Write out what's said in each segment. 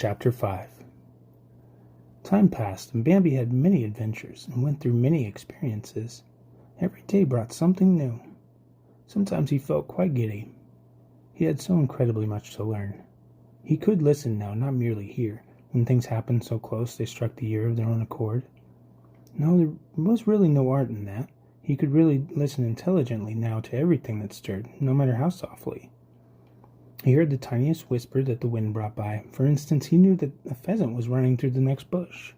Chapter 5. Time passed, and Bambi had many adventures and went through many experiences. Every day brought something new. Sometimes he felt quite giddy. He had so incredibly much to learn. He could listen now, not merely hear, when things happened so close they struck the ear of their own accord. No, there was really no art in that. He could really listen intelligently now to everything that stirred, no matter how softly. He heard the tiniest whisper that the wind brought by. For instance, he knew that a pheasant was running through the next bush.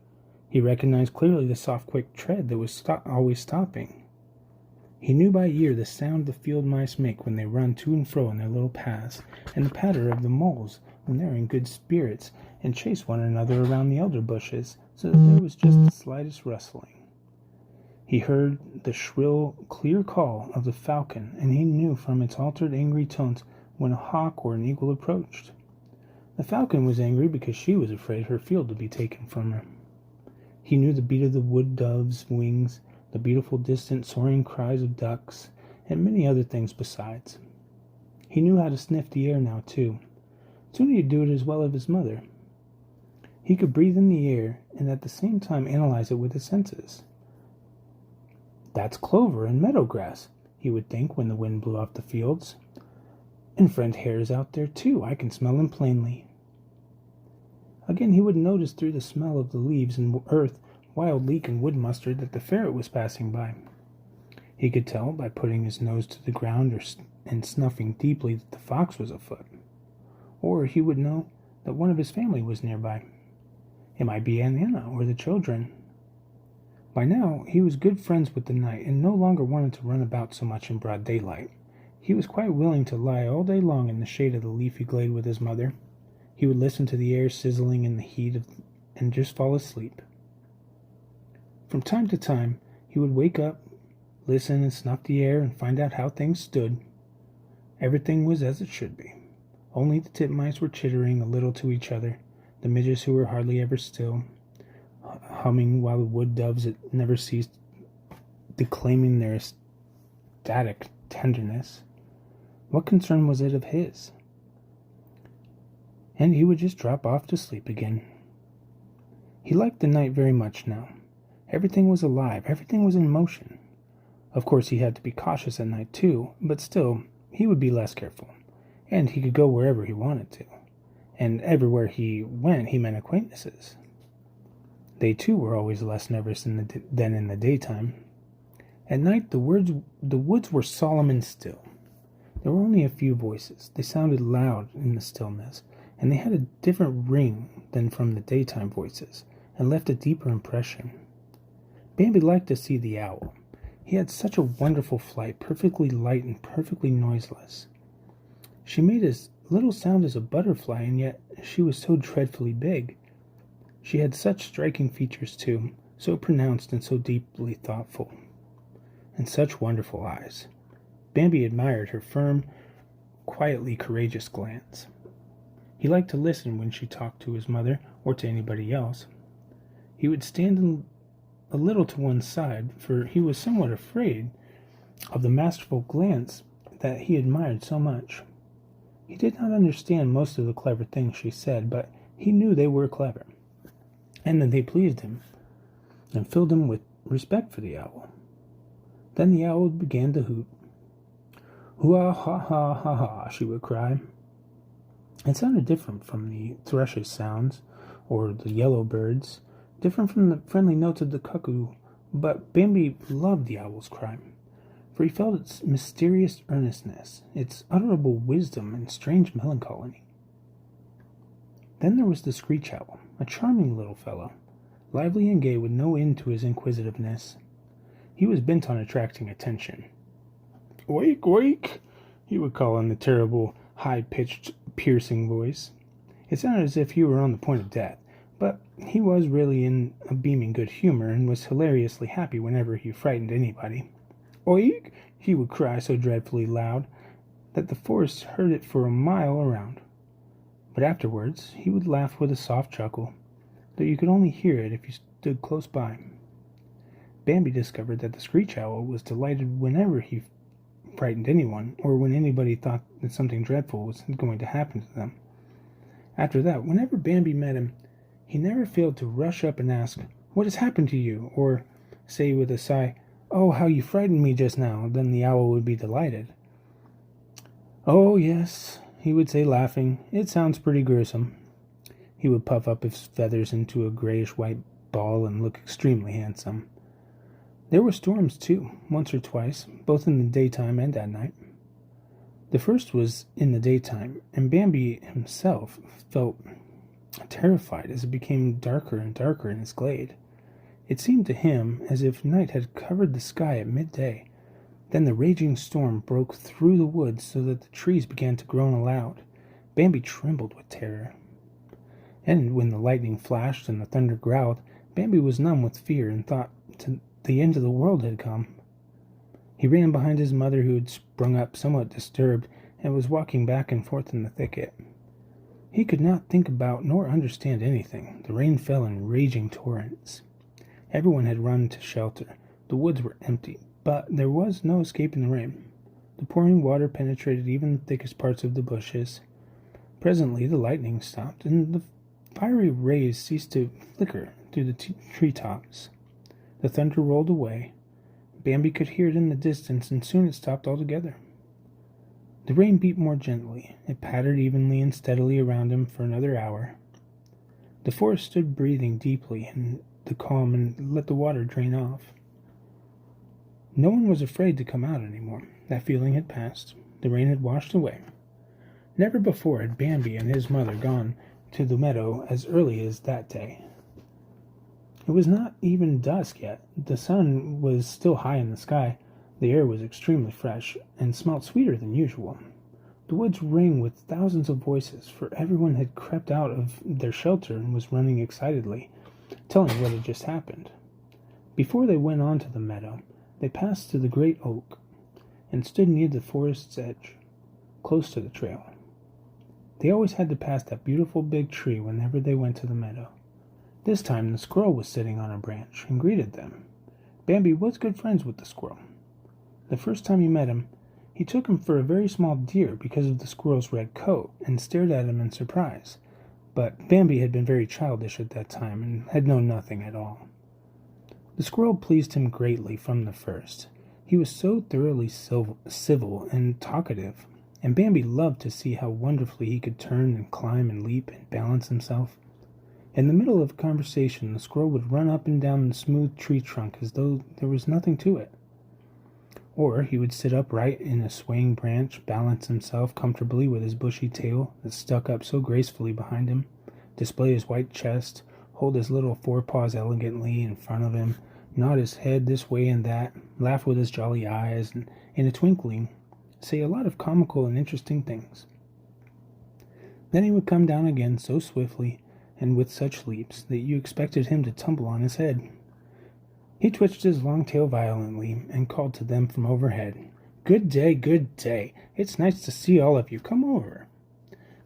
He recognized clearly the soft, quick tread that was always stopping. He knew by ear the sound the field mice make when they run to and fro in their little paths, and the patter of the moles when they are in good spirits and chase one another around the elder bushes, so that there was just the slightest rustling. He heard the shrill, clear call of the falcon, and he knew from its altered, angry tones when a hawk or an eagle approached. The falcon was angry because she was afraid her field would be taken from her. He knew the beat of the wood dove's wings, the beautiful distant soaring cries of ducks, and many other things besides. He knew how to sniff the air now, too. Soon he'd do it as well as his mother. He could breathe in the air and at the same time analyze it with his senses. "That's clover and meadow grass," he would think when the wind blew off the fields. "And friend Hare's out there, too. I can smell him plainly." Again, he would notice through the smell of the leaves and earth, wild leek and wood mustard that the ferret was passing by. He could tell by putting his nose to the ground and snuffing deeply that the fox was afoot. Or he would know that one of his family was nearby. It might be Aunt Anna or the children. By now, he was good friends with the night and no longer wanted to run about so much in broad daylight. He was quite willing to lie all day long in the shade of the leafy glade with his mother. He would listen to the air sizzling in the heat and just fall asleep. From time to time, he would wake up, listen and snuff the air and find out how things stood. Everything was as it should be. Only the titmice were chittering a little to each other, the midges who were hardly ever still, humming while the wood doves that never ceased declaiming their ecstatic tenderness. What concern was it of his? And he would just drop off to sleep again. He liked the night very much now. Everything was alive, everything was in motion. Of course, he had to be cautious at night too, but still, he would be less careful. And he could go wherever he wanted to. And everywhere he went, he met acquaintances. They too were always less nervous than in the daytime. At night, the woods were solemn and still. There were only a few voices. They sounded loud in the stillness, and they had a different ring than from the daytime voices, and left a deeper impression. Bambi liked to see the owl. He had such a wonderful flight, perfectly light and perfectly noiseless. She made as little sound as a butterfly, and yet she was so dreadfully big. She had such striking features, too, so pronounced and so deeply thoughtful, and such wonderful eyes. Bambi admired her firm, quietly courageous glance. He liked to listen when she talked to his mother or to anybody else. He would stand a little to one side, for he was somewhat afraid of the masterful glance that he admired so much. He did not understand most of the clever things she said, but he knew they were clever, and that they pleased him, and filled him with respect for the owl. Then the owl began to hoot. "Hoo-ah, ha, ha, ha, ha," she would cry. It sounded different from the thrush's sounds, or the yellow birds, different from the friendly notes of the cuckoo, but Bambi loved the owl's cry, for he felt its mysterious earnestness, its unutterable wisdom and strange melancholy. Then there was the screech owl, a charming little fellow, lively and gay with no end to his inquisitiveness. He was bent on attracting attention. "Wake, wake," he would call in the terrible, high-pitched, piercing voice. It sounded as if he were on the point of death, but he was really in a beaming good humor and was hilariously happy whenever he frightened anybody. "Oik," he would cry so dreadfully loud that the forest heard it for a mile around. But afterwards he would laugh with a soft chuckle, though you could only hear it if you stood close by. Bambi discovered that the screech owl was delighted whenever he frightened anyone, or when anybody thought that something dreadful was going to happen to them. After that, whenever Bambi met him, he never failed to rush up and ask, "What has happened to you?" or say with a sigh, "Oh, how you frightened me just now." Then the owl would be delighted. "Oh, yes," he would say, laughing, "it sounds pretty gruesome." He would puff up his feathers into a grayish-white ball and look extremely handsome. There were storms, too, once or twice, both in the daytime and at night. The first was in the daytime, and Bambi himself felt terrified as it became darker and darker in his glade. It seemed to him as if night had covered the sky at midday. Then the raging storm broke through the woods so that the trees began to groan aloud. Bambi trembled with terror. And when the lightning flashed and the thunder growled, Bambi was numb with fear and thought the end of the world had come. He ran behind his mother, who had sprung up somewhat disturbed and was walking back and forth in the thicket. He could not think about nor understand anything. The rain fell in raging torrents. Everyone had run to shelter. The woods were empty, but there was no escaping the rain. The pouring water penetrated even the thickest parts of the bushes. Presently the lightning stopped, and the fiery rays ceased to flicker through the treetops. The thunder rolled away. Bambi could hear it in the distance, and soon it stopped altogether. The rain beat more gently. It pattered evenly and steadily around him for another hour. The forest stood breathing deeply in the calm and let the water drain off. No one was afraid to come out any more. That feeling had passed. The rain had washed away. Never before had Bambi and his mother gone to the meadow as early as that day. It was not even dusk yet. The sun was still high in the sky. The air was extremely fresh and smelt sweeter than usual. The woods rang with thousands of voices, for everyone had crept out of their shelter and was running excitedly, telling what had just happened. Before they went on to the meadow, they passed through the great oak and stood near the forest's edge, close to the trail. They always had to pass that beautiful big tree whenever they went to the meadow. This time the squirrel was sitting on a branch and greeted them. Bambi was good friends with the squirrel. The first time he met him, he took him for a very small deer because of the squirrel's red coat and stared at him in surprise. But Bambi had been very childish at that time and had known nothing at all. The squirrel pleased him greatly from the first. He was so thoroughly civil and talkative, and Bambi loved to see how wonderfully he could turn and climb and leap and balance himself. In the middle of a conversation, the squirrel would run up and down the smooth tree trunk as though there was nothing to it. Or he would sit upright in a swaying branch, balance himself comfortably with his bushy tail that stuck up so gracefully behind him, display his white chest, hold his little forepaws elegantly in front of him, nod his head this way and that, laugh with his jolly eyes, and in a twinkling say a lot of comical and interesting things. Then he would come down again so swiftly and with such leaps that you expected him to tumble on his head. He twitched his long tail violently and called to them from overhead, "Good day, good day. It's nice to see all of you. Come over."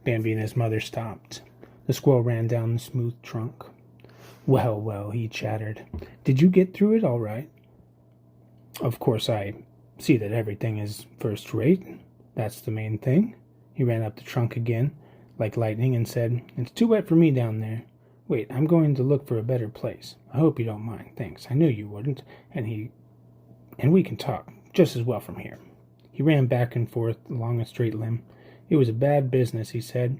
Bambi and his mother stopped. The squirrel ran down the smooth trunk. "Well, well," he chattered. "Did you get through it all right? Of course, I see that everything is first rate. That's the main thing." He ran up the trunk again, like lightning, and said, "It's too wet for me down there. Wait, I'm going to look for a better place. I hope you don't mind. Thanks. I knew you wouldn't. And we can talk just as well from here." He ran back and forth along a straight limb. "It was a bad business," he said.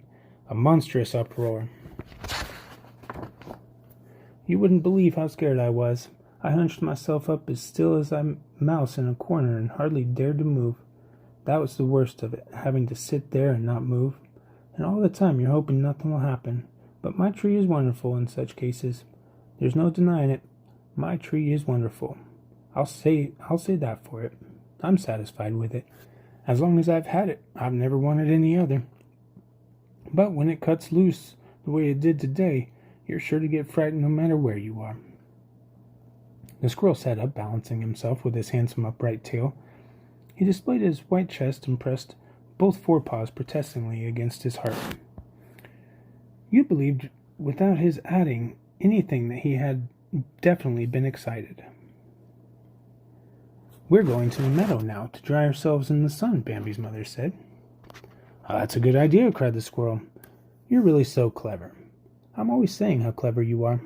"A monstrous uproar. You wouldn't believe how scared I was. I hunched myself up as still as a mouse in a corner and hardly dared to move. That was the worst of it, having to sit there and not move. And all the time you're hoping nothing will happen. But my tree is wonderful in such cases. There's no denying it. My tree is wonderful. I'll say that for it. I'm satisfied with it. As long as I've had it, I've never wanted any other. But when it cuts loose the way it did today, you're sure to get frightened no matter where you are." The squirrel sat up, balancing himself with his handsome upright tail. He displayed his white chest and pressed both forepaws protestingly against his heart. You believed, without his adding anything, that he had definitely been excited. "We're going to the meadow now to dry ourselves in the sun," Bambi's mother said. "Oh, that's a good idea," cried the squirrel. You're really so clever. I'm always saying how clever you are."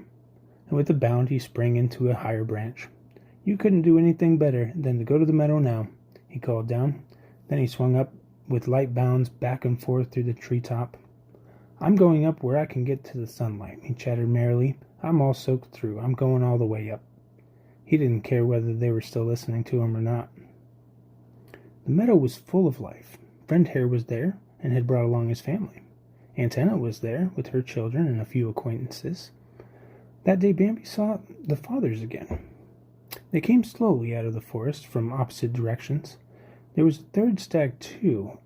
And with a bound he sprang into a higher branch. "You couldn't do anything better than to go to the meadow now," he called down. Then he swung up with light bounds back and forth through the treetop. "I'm going up where I can get to the sunlight," he chattered merrily. "I'm all soaked through. I'm going all the way up." He didn't care whether they were still listening to him or not. The meadow was full of life. Friend Hare was there and had brought along his family. Aunt Enna was there with her children and a few acquaintances. That day Bambi saw the fathers again. They came slowly out of the forest from opposite directions. There was a third stag, too.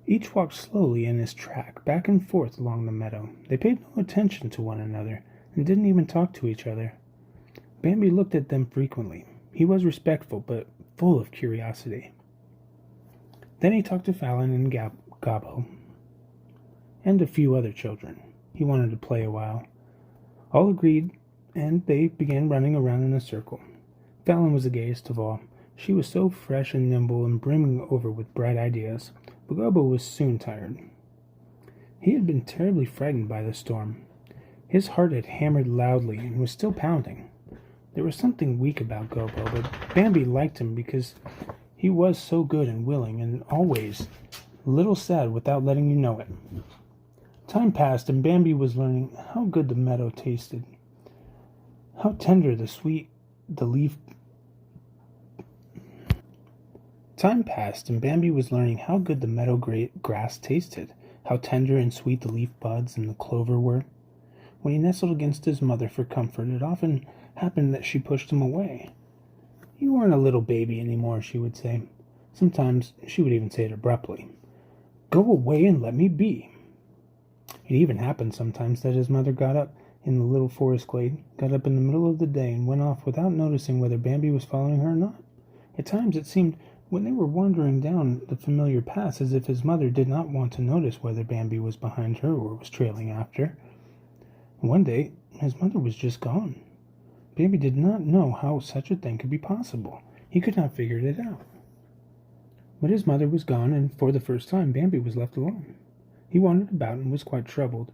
Each walked slowly in his track, back and forth along the meadow. They paid no attention to one another, and didn't even talk to each other. Bambi looked at them frequently. He was respectful, but full of curiosity. Then he talked to Fallon and Gobbo, and a few other children. He wanted to play a while. All agreed, and they began running around in a circle. Fallon was the gayest of all. She was so fresh and nimble and brimming over with bright ideas, but Gobbo was soon tired. He had been terribly frightened by the storm. His heart had hammered loudly and was still pounding. There was something weak about Gobbo, but Bambi liked him because he was so good and willing, and always a little sad without letting you know it. Time passed, and Bambi was learning how good the meadow tasted, how tender the leaf. Time passed, and Bambi was learning how good the meadow grass tasted, how tender and sweet the leaf buds and the clover were. When he nestled against his mother for comfort, it often happened that she pushed him away. "You aren't a little baby anymore," she would say. Sometimes she would even say it abruptly. "Go away and let me be." It even happened sometimes that his mother got up in the little forest glade, got up in the middle of the day and went off without noticing whether Bambi was following her or not. At times it seemed, when they were wandering down the familiar paths, as if his mother did not want to notice whether Bambi was behind her or was trailing after. One day his mother was just gone. Bambi did not know how such a thing could be possible. He could not figure it out. But his mother was gone, and for the first time Bambi was left alone. He wandered about and was quite troubled.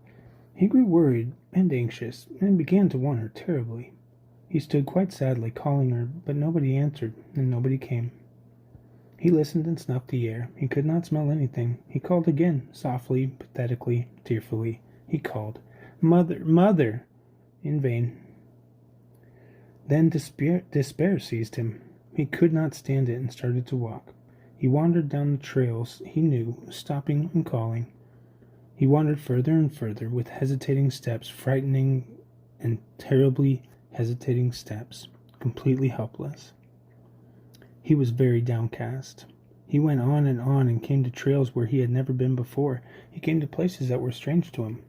He grew worried and anxious, and began to want her terribly. He stood quite sadly, calling her, but nobody answered, and nobody came. He listened and snuffed the air. He could not smell anything. He called again, softly, pathetically, tearfully. He called, "Mother, mother!" in vain. Then despair seized him. He could not stand it and started to walk. He wandered down the trails he knew, stopping and calling. He wandered further and further with hesitating steps, frightening and terribly hesitating steps, completely helpless. He was very downcast. He went on and came to trails where he had never been before. He came to places that were strange to him.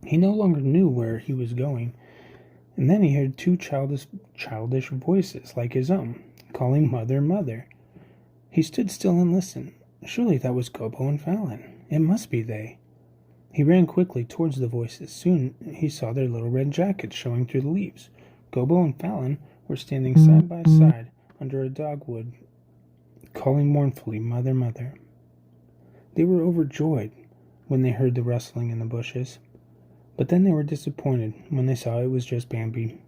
He no longer knew where he was going. And then he heard two childish voices like his own, calling "Mother, mother." He stood still and listened. Surely that was Gobbo and Fallon. It must be they. He ran quickly towards the voices. Soon he saw their little red jackets showing through the leaves. Gobbo and Fallon were standing side by side under a dogwood, calling mournfully, "Mother, mother." They were overjoyed when they heard the rustling in the bushes. But then they were disappointed when they saw it was just Bambi.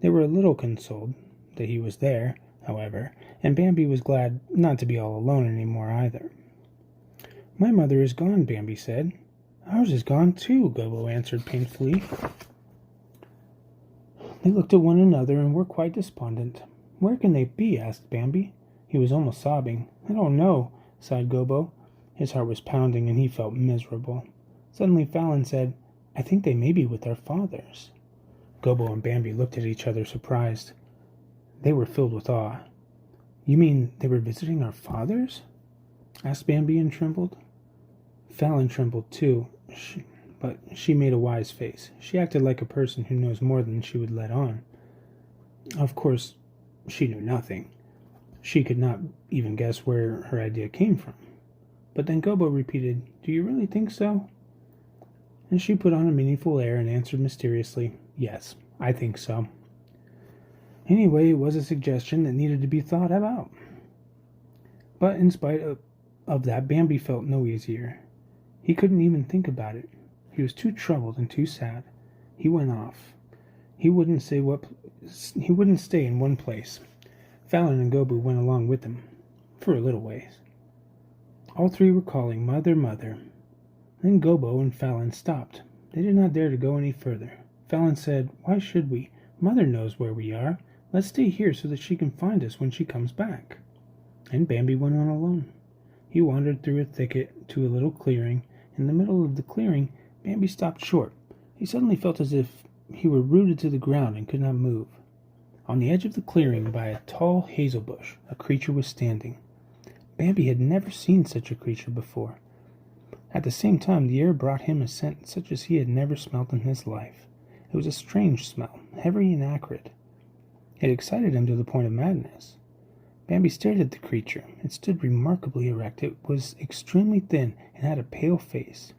They were a little consoled that he was there, however, and Bambi was glad not to be all alone any more either. "My mother is gone," Bambi said. "Ours is gone too," Gobbo answered painfully. They looked at one another and were quite despondent. "Where can they be?" asked Bambi. He was almost sobbing. "I don't know," sighed Gobbo. His heart was pounding and he felt miserable. Suddenly Fallon said, "I think they may be with their fathers." Gobbo and Bambi looked at each other surprised. They were filled with awe. "You mean they were visiting our fathers?" asked Bambi and trembled. Fallon trembled too, but she made a wise face. She acted like a person who knows more than she would let on. Of course, she knew nothing. She could not even guess where her idea came from. But then Gobbo repeated, "Do you really think so?" And she put on a meaningful air and answered mysteriously, "Yes, I think so." Anyway, it was a suggestion that needed to be thought about. But in spite of that, Bambi felt no easier. He couldn't even think about it. He was too troubled and too sad. He went off. He wouldn't stay in one place. Fallon and Gobu went along with him, for a little ways. All three were calling, "Mother, mother." Then Gobo and Fallon stopped. They did not dare to go any further. Fallon said, "Why should we? Mother knows where we are. Let's stay here so that she can find us when she comes back." And Bambi went on alone. He wandered through a thicket to a little clearing. In the middle of the clearing, Bambi stopped short. He suddenly felt as if he were rooted to the ground and could not move. On the edge of the clearing, by a tall hazel bush, a creature was standing. Bambi had never seen such a creature before. At the same time, the air brought him a scent such as he had never smelt in his life. It was a strange smell, heavy and acrid. It excited him to the point of madness. Bambi stared at the creature. It stood remarkably erect. It was extremely thin and had a pale face,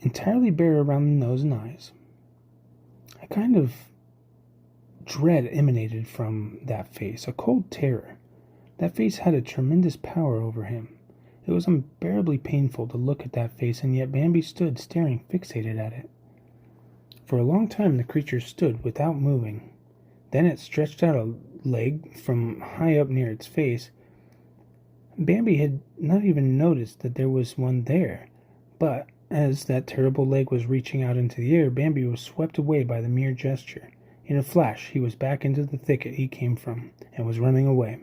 entirely bare around the nose and eyes. A kind of dread emanated from that face, a cold terror. That face had a tremendous power over him. It was unbearably painful to look at that face, and yet Bambi stood staring, fixated at it. For a long time the creature stood without moving. Then it stretched out a leg from high up near its face. Bambi had not even noticed that there was one there, but as that terrible leg was reaching out into the air, Bambi was swept away by the mere gesture. In a flash, he was back into the thicket he came from, and was running away.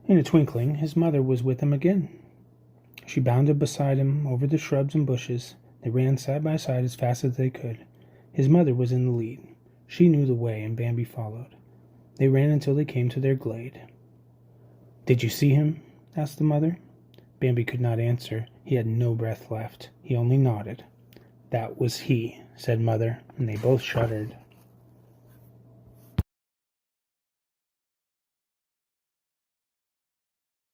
In a twinkling, his mother was with him again. She bounded beside him over the shrubs and bushes. They ran side by side as fast as they could. His mother was in the lead. She knew the way, and Bambi followed. They ran until they came to their glade. "Did you see him?" asked the mother. Bambi could not answer. He had no breath left. He only nodded. "That was he," said Mother, and they both shuddered.